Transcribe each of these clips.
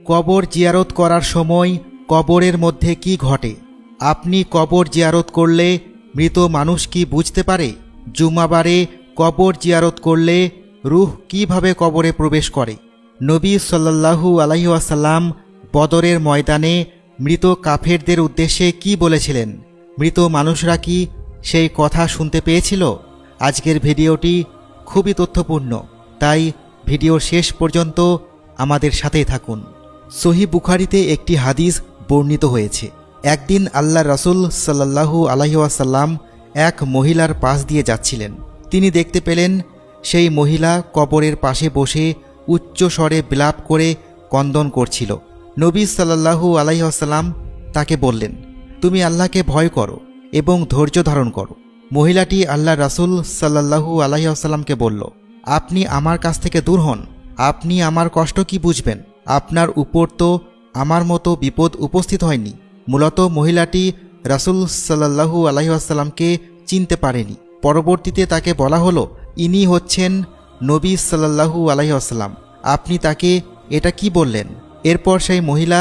কবর জিয়ারত করার সময় কবরের মধ্যে কি ঘটে? আপনি কবর জিয়ারত করলে মৃত মানুষ কি বুঝতে পারে? জুমাবারে কবর জিয়ারত করলে রূহ কিভাবে কবরে প্রবেশ করে? নবী সাল্লাল্লাহু আলাইহি ওয়াসাল্লাম বদরের ময়দানে মৃত কাফেরদের উদ্দেশ্যে কি বলেছিলেন? মৃত মানুষরা কি সেই কথা শুনতে পেয়েছিল? আজকের ভিডিওটি খুবই তথ্যপূর্ণ, তাই ভিডিওর শেষ পর্যন্ত আমাদের সাথেই থাকুন। সহিহ বুখারীতে একটি হাদিস বর্ণিত হয়েছে, একদিন আল্লাহ রাসূল সাল্লাল্লাহু আলাইহি ওয়াসাল্লাম এক মহিলার পাশ দিয়ে যাচ্ছিলেন। তিনি দেখতে পেলেন সেই মহিলা কবরের পাশে বসে উচ্চ স্বরে বিলাপ করে ক্রন্দন করছিল। নবী সাল্লাল্লাহু আলাইহি ওয়াসাল্লাম তাকে বললেন, তুমি আল্লাহকে ভয় করো এবং ধৈর্য ধারণ করো। মহিলাটি আল্লাহ রাসূল সাল্লাল্লাহু আলাইহি ওয়াসাল্লামকে বলল, আপনি আমার কাছ থেকে দূর হন, আপনি আমার কষ্ট কি বুঝবেন? আপনার উপর তো আমার মতো বিপদ উপস্থিত হয়নি। মূলত মহিলাটি রাসূল সাল্লাল্লাহু আলাইহি ওয়াসাল্লামকে চিনতে পারেনি। পরবর্তীতে তাকে বলা হলো, ইনি হচ্ছেন নবী সাল্লাল্লাহু আলাইহি ওয়াসাল্লাম, আপনি তাকে এটা কি বললেন? এরপর সেই মহিলা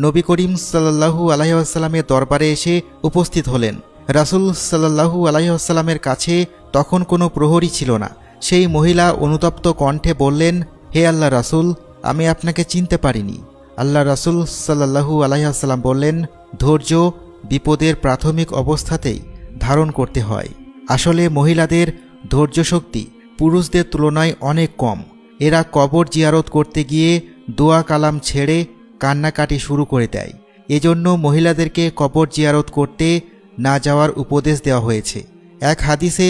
নবী করিম সাল্লাল্লাহু আলাইহি ওয়াসাল্লামের দরবারে এসে উপস্থিত হলেন। রাসূল সাল্লাল্লাহু আলাইহি ওয়াসাল্লামের কাছে তখন কোনো প্রহরী ছিল না। সেই মহিলা অনুতপ্ত কণ্ঠে বললেন, হে আল্লাহ রাসূল, আমি আপনাকে চিনতে পারিনি। আল্লাহ রাসূল সাল্লাল্লাহু আলাইহি ওয়াসাল্লাম বললেন, ধৈর্য বিপদের প্রাথমিক অবস্থাতেই ধারণ করতে হয়। আসলে মহিলাদের ধৈর্য শক্তি পুরুষদের তুলনায় অনেক কম। এরা কবর জিয়ারত করতে গিয়ে দোয়া কালাম ছেড়ে কান্নাকাটি শুরু করে দেয়। এজন্য মহিলাদেরকে কবর জিয়ারত করতে না যাওয়ার উপদেশ দেওয়া হয়েছে। এক হাদিসে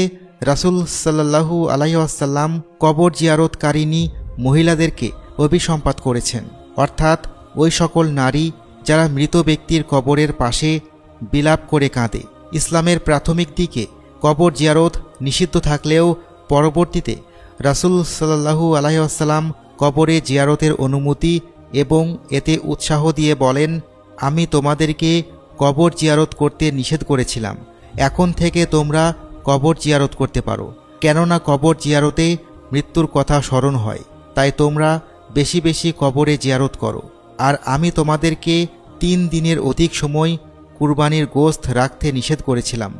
রাসূল সাল্লাল্লাহু আলাইহি ওয়াসাল্লাম কবর জিয়ারতকারিনী মহিলাদেরকে অভিসম্পাত করেছেন, অর্থাৎ ওই সকল নারী যারা মৃত ব্যক্তির কবরের পাশে বিলাপ করে কাঁদে। ইসলামের প্রাথমিক দিকে কবর জিয়ারত নিষিদ্ধ থাকলেও পরবর্তীতে রাসূল সাল্লাল্লাহু আলাইহি ওয়াসাল্লাম কবরে জিয়ারতের অনুমতি এবং এতে উৎসাহ দিয়ে বলেন, আমি তোমাদেরকে কবর জিয়ারত করতে নিষেধ করেছিলাম, এখন থেকে তোমরা কবর জিয়ারত করতে পারো। কেননা কবর জিয়ারতে মৃত্যুর কথা স্মরণ হয়, তাই তোমরা বেশি বেশি কবরে জিয়ারত করো। আর আমি তোমাদেরকে 3 দিনের অধিক সময় কুরবানির গোশত রাখতে নিষেধ করেছিলাম,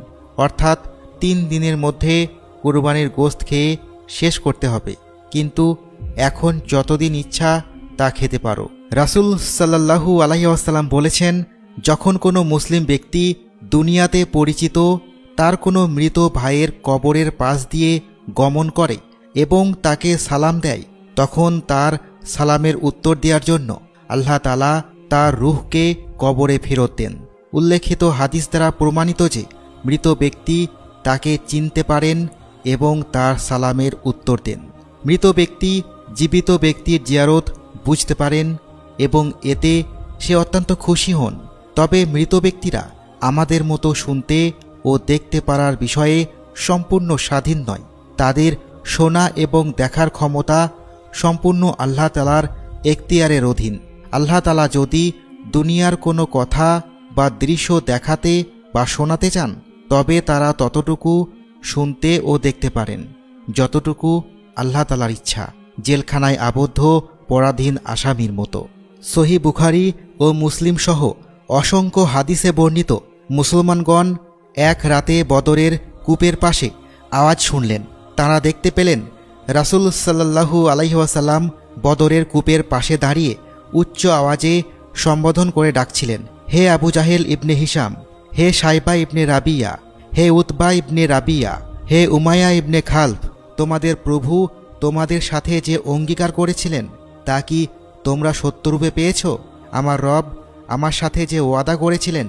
অর্থাৎ 3 দিনের মধ্যে কুরবানির গোশত খেয়ে শেষ করতে হবে, কিন্তু এখন যতদিন ইচ্ছা তা খেতে পারো। রাসূল সাল্লাল্লাহু আলাইহি ওয়াসাল্লাম বলেছেন, যখন কোনো মুসলিম ব্যক্তি দুনিয়াতে পরিচিত তার কোনো মৃত ভাইয়ের কবরের পাশ দিয়ে গমন করে এবং তাকে সালাম দেয়, তখন তার সালামের উত্তর দেওয়ার জন্য আল্লাহ তাআলা তার রূহকে কবরে ফেরত দেন। উল্লেখিত হাদিস দ্বারা প্রমাণিত যে মৃত ব্যক্তি তাকে চিনতে পারেন এবং তার সালামের উত্তর দেন। মৃত ব্যক্তি জীবিত ব্যক্তির জিয়ারত বুঝতে পারেন এবং এতে সে অত্যন্ত খুশি হন। তবে মৃত ব্যক্তিরা আমাদের মতো শুনতে ও দেখতে পারার বিষয়ে সম্পূর্ণ স্বাধীন নয়। তাদের শোনা এবং দেখার ক্ষমতা সম্পূর্ণ আল্লাহ তাআলার এখতিয়ারের অধীন। আল্লাহ তাআলা যদি দুনিয়ার কোনো কথা বা দৃশ্য দেখাতে বা শোনাতে চান, তবে তারা ততটুকু শুনতে ও দেখতে পারেন যতটুকু আল্লাহ তাআলার ইচ্ছা, জেলখানায় আবদ্ধ পরাধীন আসামির মতো। সহিহ বুখারী ও মুসলিম সহ অসংখ্য হাদিসে বর্ণিত, মুসলমানগণ এক রাতে বদরের কূপের পাশে আওয়াজ শুনলেন। তারা দেখতে পেলেন রাসূল সাল্লাল্লাহু আলাইহি ওয়াসাল্লাম বদরের কূপের পাশে দাঁড়িয়ে উচ্চ আওয়াজে সম্বোধন করে ডাকছিলেন, হে আবু জাহেল ইবনে হিশাম, হে সাইবা ইবনে রাবিয়া, হে উতবা ইবনে রাবিয়া, হে উমাইয়া ইবনে খালফ, তোমাদের প্রভু তোমাদের সাথে যে অঙ্গীকার করেছিলেন তা কি তোমরা সত্যরূপে পেয়েছ? আমার রব আমার সাথে যে ওয়াদা করেছিলেন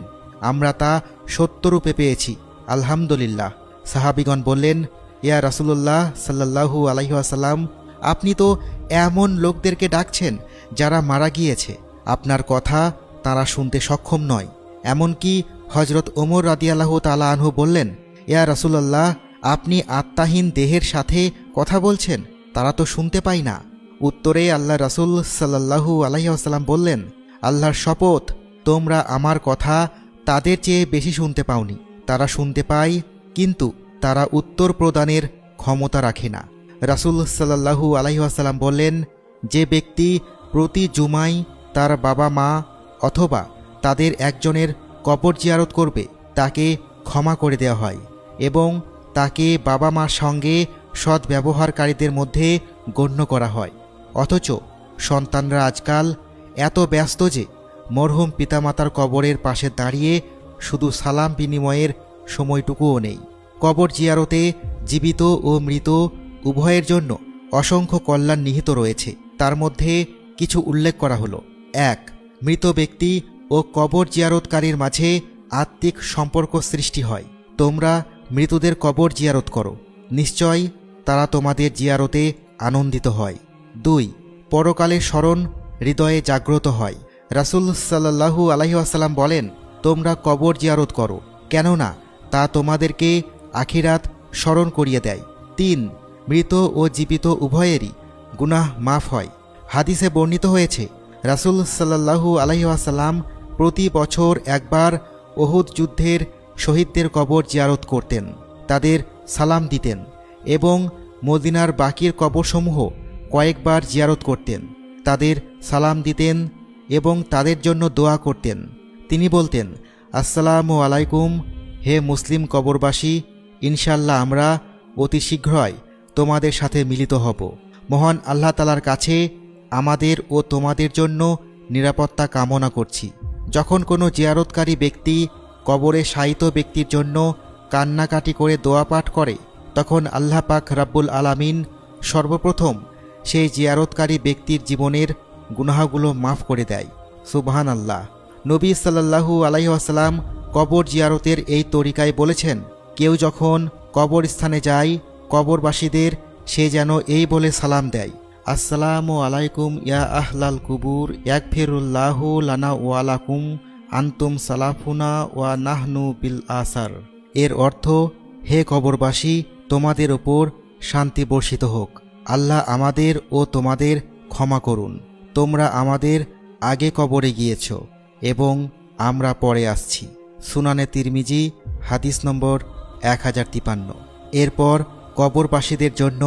আমরা তা সত্যরূপে পেয়েছি, আলহামদুলিল্লাহ। সাহাবীগণ বললেন, ইয়া রাসূলুল্লাহ সাল্লাল্লাহু আলাইহি ওয়াসাল্লাম, আপনি তো এমন লোকদেরকে ডাকছেন যারা মারা গিয়েছে, আপনার কথা তারা শুনতে সক্ষম নয়। এমনকি হযরত ওমর রাদিয়াল্লাহু তাআলা আনহু বললেন, ইয়া রাসূলুল্লাহ, আপনি আত্মাহীন দেহের সাথে কথা বলছেন, তারা তো শুনতে পায় না। উত্তরে আল্লাহ রাসূল সাল্লাল্লাহু আলাইহি ওয়াসাল্লাম বললেন, আল্লাহর শপথ, তোমরা আমার কথা তাদের চেয়ে বেশি শুনতে পাওনি। তারা শুনতে পায়, কিন্তু তারা উত্তর প্রদানের ক্ষমতা রাখে না। রাসূল সাল্লাল্লাহু আলাইহি ওয়াসাল্লাম বললেন, যে ব্যক্তি প্রতি জুমায় তার বাবা মা অথবা তাদের একজনের কবর জিয়ারত করবে তাকে ক্ষমা করে দেওয়া হয় এবং তাকে বাবা মার সঙ্গে সৎ ব্যবহারকারীদের মধ্যে গণ্য করা হয়। অথচ সন্তানরা আজকাল এত ব্যস্ত যে মরহুম পিতামাতার কবরের পাশে দাঁড়িয়ে শুধু সালাম বিনিময়ের সময়টুকুও নেই। কবর জিয়ারতে জীবিত ও মৃত উভয়ের জন্য অসংখ্য কল্যাণ নিহিত রয়েছে। তার মধ্যে কিছু উল্লেখ করা হলো। 1. মৃত ব্যক্তি ও কবর জিয়ারতকারীর মাঝে আত্মিক সম্পর্ক সৃষ্টি হয়। তোমরা মৃতদের কবর জিয়ারত করো, নিশ্চয় তারা তোমাদের জিয়ারতে আনন্দিত হয়। 2. পরকালের স্মরণ হৃদয়ে জাগ্রত হয়। রাসূল সাল্লাল্লাহু আলাইহি ওয়াসাল্লাম বলেন, তোমরা কবর জিয়ারত করো, কেননা তা তোমাদেরকে আখিরাত স্মরণ করিয়ে দেয়। 3. মৃত ও জীবিত উভয়েরই গুনাহ মাফ হয়। হাদিসে বর্ণিত হয়েছে, রাসূল সাল্লাল্লাহু আলাইহি ওয়াসাল্লাম প্রতি বছর একবার উহুদ যুদ্ধের শহীদদের কবর জিয়ারত করতেন, তাদের সালাম দিতেন এবং মদিনার বাকির কবরসমূহ কয়েকবার জিয়ারত করতেন, তাদের সালাম দিতেন এবং তাদের জন্য দোয়া করতেন। তিনি বলতেন, আসসালামু আলাইকুম হে মুসলিম কবরবাসী, ইনশাল্লাহ আমরা অতি শীঘ্রই তোমাদের সাথে মিলিত হব। মহান আল্লাহ তাআলার কাছে আমাদের ও তোমাদের জন্য নিরাপত্তা কামনা করছি। যখন কোনো জিয়ারতকারী ব্যক্তি কবরে শায়িত ব্যক্তির জন্য কান্নাকাটি করে দোয়া পাঠ করে, তখন আল্লাহ পাক রাব্বুল আলামিন সর্বপ্রথম সেই জিয়ারতকারী ব্যক্তির জীবনের গুনাহগুলো মাফ করে দেয়। সুবহানাল্লাহ। নবী সাল্লাল্লাহু আলাইহি ওয়াসাল্লাম কবর জিয়ারতের এই তরিকায় বলেছেন, কেউ যখন কবরস্থানে যায় কবরবাসীদের সে যেন এই বলে সালাম দেয়, আসসালামু আলাইকুম ইয়া আহলাল কুবুর ইয়াগফিরুল্লাহু লানা ওয়া লাকুম আনতুম সালাফুনা ওয়া নাহনু বিল আসার। এর অর্থ, হে কবরবাসী, তোমাদের ওপর শান্তি বর্ষিত হোক, আল্লাহ আমাদের ও তোমাদের ক্ষমা করুন, তোমরা আমাদের আগে কবরে গিয়েছ এবং আমরা পরে আসছি। সুনানে তিরমিজি হাদিস নম্বর 1053। এরপর কবরবাসীদের জন্য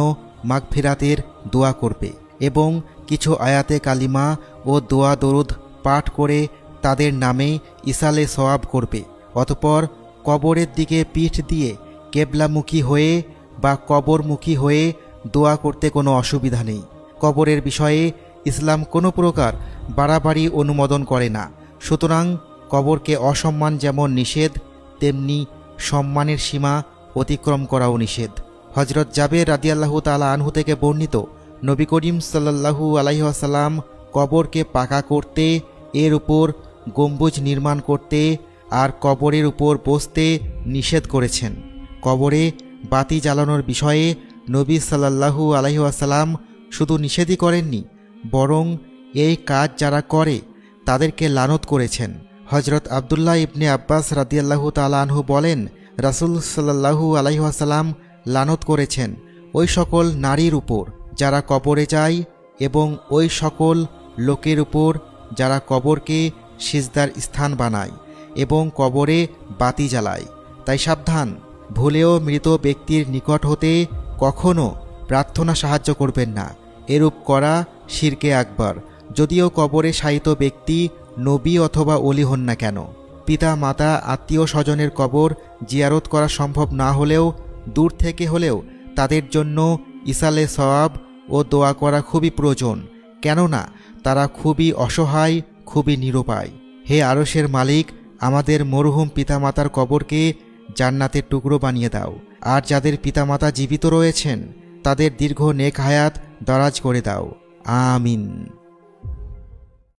মাগফিরাতের দোয়া করবে এবং কিছু আয়াতে কালিমা ও দোয়া দরুদ পাঠ করে তাদের নামে ইসালে সওয়াব করবে। অতঃপর কবরের দিকে পিঠ দিয়ে কেবলামুখী হয়ে বা কবরমুখী হয়ে দোয়া করতে কোনো অসুবিধা নেই। কবরের বিষয়ে ইসলাম কোনো প্রকার বাড়াবাড়ি অনুমোদন করে না। সুতরাং কবরকে অসম্মান যেমন নিষেধ, তেমনি সম্মানের সীমা অতিক্রম করাও নিষেধ। হজরত জাবের রাদিয়াল্লাহু তাআলা আনহু থেকে বর্ণিত, নবী করিম সাল্লাল্লাহু আলাইহি ওয়াসাল্লাম কবরকে পাকা করতে, এর উপর গম্বুজ নির্মাণ করতে আর কবরের উপর বসতে নিষেধ করেছেন। কবরে বাতি জ্বালানোর বিষয়ে নবী সাল্লাল্লাহু আলাইহি ওয়াসাল্লাম শুধু নিষেধই করেননি, বরং এই কাজ যারা করে তাদেরকে লানত করেছেন। হজরত আবদুল্লাহ ইবনে আব্বাস রাদিয়াল্লাহু তাআলা আনহু বলেন, রাসূল সাল্লাল্লাহু আলাইহি ওয়াসাল্লাম লানত করেছেন ওই সকল নারীর উপর যারা কবরে যায় এবং ওই সকল লোকের উপর যারা কবরকে সিজদার স্থান বানায় এবং কবরে বাতি জ্বালায়। তাই সাবধান, ভুলেও মৃত ব্যক্তির নিকট হতে কখনো প্রার্থনা সাহায্য করবেন না। এরূপ করা শিরকে আকবার, যদিও কবরে শায়িত ব্যক্তি নবী অথবা ওলি হন না কেন। পিতা মাতা আত্মীয় স্বজনের কবর জিয়ারত করা সম্ভব না হলেও দূর থেকে হলেও তাদের জন্য ইসালে সওয়াব ও দোয়া করা খুবই প্রয়োজন, কেননা তারা খুবই অসহায়, খুবই নিরুপায়। হে আরশের মালিক, আমাদের মরহুম পিতামাতার কবরকে জান্নাতের টুকরো বানিয়ে দাও, আর যাদের পিতামাতা জীবিত রয়েছেন তাদের দীর্ঘ নেক হায়াত দারাজ করে দাও। আমিন।